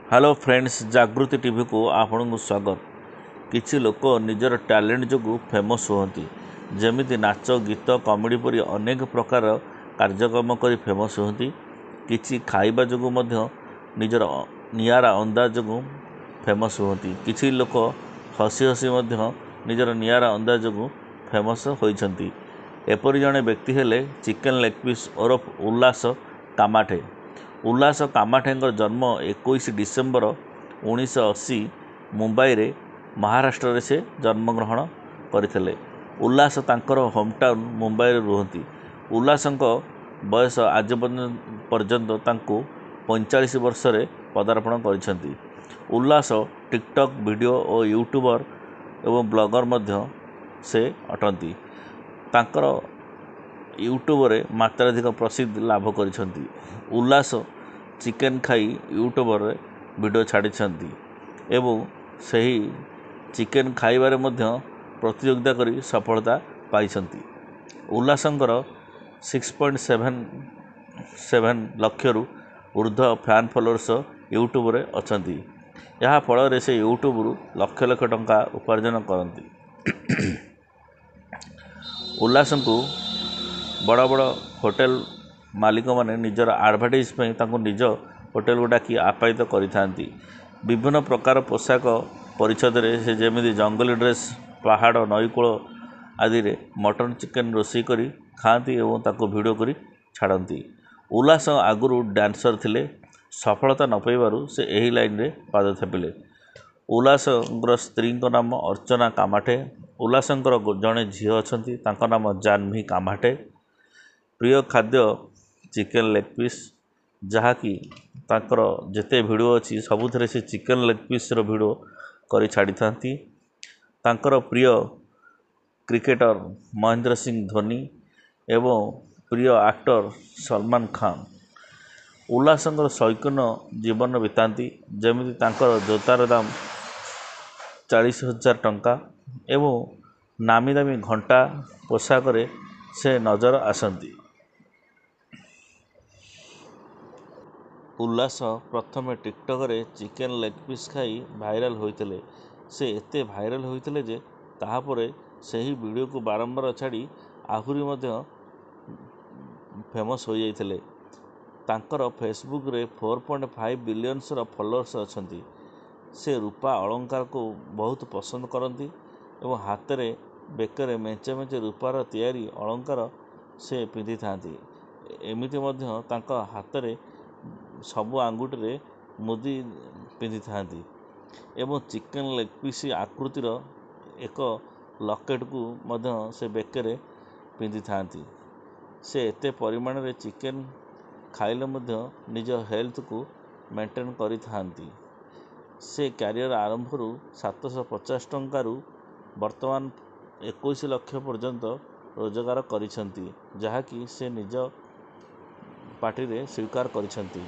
Hello friends, जागृति TV को आपन को स्वागत। किछि लोक निजर टैलेंट जो फेमस होती जमी नाच गीत कॉमेडी परी अनेक प्रकार कार्यक्रम कर फेमस होती। किछि खाइबा जो निजर नियारा अंदाज जो फेमस होती। किछि लोक हसी हसी निजर नियारा अंदाज जो फेमस होती। एपरी जड़े व्यक्ति हेले चिकेन लेग पीस ओरफ उल्लास कामाठे। उल्लास कामाठे जन्म 21 डिसेम्बर 1980 मुंबई रे महाराष्ट्र से जन्मग्रहण करथिले। उल्लास तांकर होमटाउन मुंबई रे रुहति। उल्लास बयस आज पर्यंत तांको 45 वर्ष रे पदार्पण करिसेंती। उल्लास टिकटॉक वीडियो और यूट्यूबर एवं ब्लॉगर मध्य से अटंती। तांकर यूट्यूब रे मात्राधिक प्रसिद्ध लाभ करिसेंती। उल्लास चिकेन खाई यूट्यूबर रे वीडियो छाड़ी एवं सही चिकेन खाइबारे मध्य प्रतियोगिता करी सफलता पाई। उल्लासंकर 6.77 लक्षरू ऊर्ध्व फैन फॉलोअर्स यूट्यूब रे अछंती। यह फल से यूट्यूब रु लक्ष लक्ष टंका उपार्जन करती। उल्लास को बड़ बड़ होटेल मालिक माने निजर एडवर्टाइज निज होटेल को डाकी आप्यायित करिथांती। विभिन्न प्रकार पोशाक परिच्छद से जमी जंगली ड्रेस पहाड़ नईकूल आदि रे मटन चिकेन रोषे करी खाती एवं ताको वीडियो करी छाड़ती। उल्लास आगुरु डांसर थिले। सफलता न पाइबारु से एही लाइन रे पाद थापिले। उल्लास स्त्री नाम अर्चना कामाठे। उल्लास जड़े झील अच्छा तांका नाम जानवी कामाठे। प्रिय खाद्य चिकेन लेग पीस, जहाँकि तांकर जेते वीडियो अच्छी सबुथ से चिकेन लेग पीस रो वीडियो करी छाड़ी थांती। तांकर प्रिय क्रिकेटर महेंद्र सिंह धोनी एवं प्रिय एक्टर सलमान खान। उल्लासंकर शौकीन जीवन बिताती। जमी तांकर जोतार दाम 40,000 टंका एवं नामी दामी घंटा पोशाक से नजर आसती। उल्लास प्रथम टिकटक रे चिकेन लेग पीस खाई भाइराल होइतले। से एते भाइराल होइतले जे ताहापरे सही वीडियो को बारंबार छाड़ी आहुरी मध्य फेमस हो जाइतले। तांकर फेसबुक रे 4.5 बिलियंस फॉलोअर्स अछंती। से रूपा अलंकार को बहुत पसंद करती एवं हाथ रे बेकरे मेंचे मेंचे रूपार तैयारी अलंकार से पिंधि थांती। एमिति मध्य तांका हाथ रे सबु आंगुठी रे मुदी पिंधि थांती एवं चिकेन लेग पीस आकृतिर एक लकेट को मध्य से बेकरे पिंधि थांती। से एते परिमाण रे चिकेन खाइले मध्य निज हेल्थ को मेंटेन करि थांती। से कैरियर आरंभ रु 750 टंकारु वर्तमान 21 लाख पर्यंत रोजगार करिसेंती, जहाँकि से निज पार्टी रे स्वीकार करिसेंती।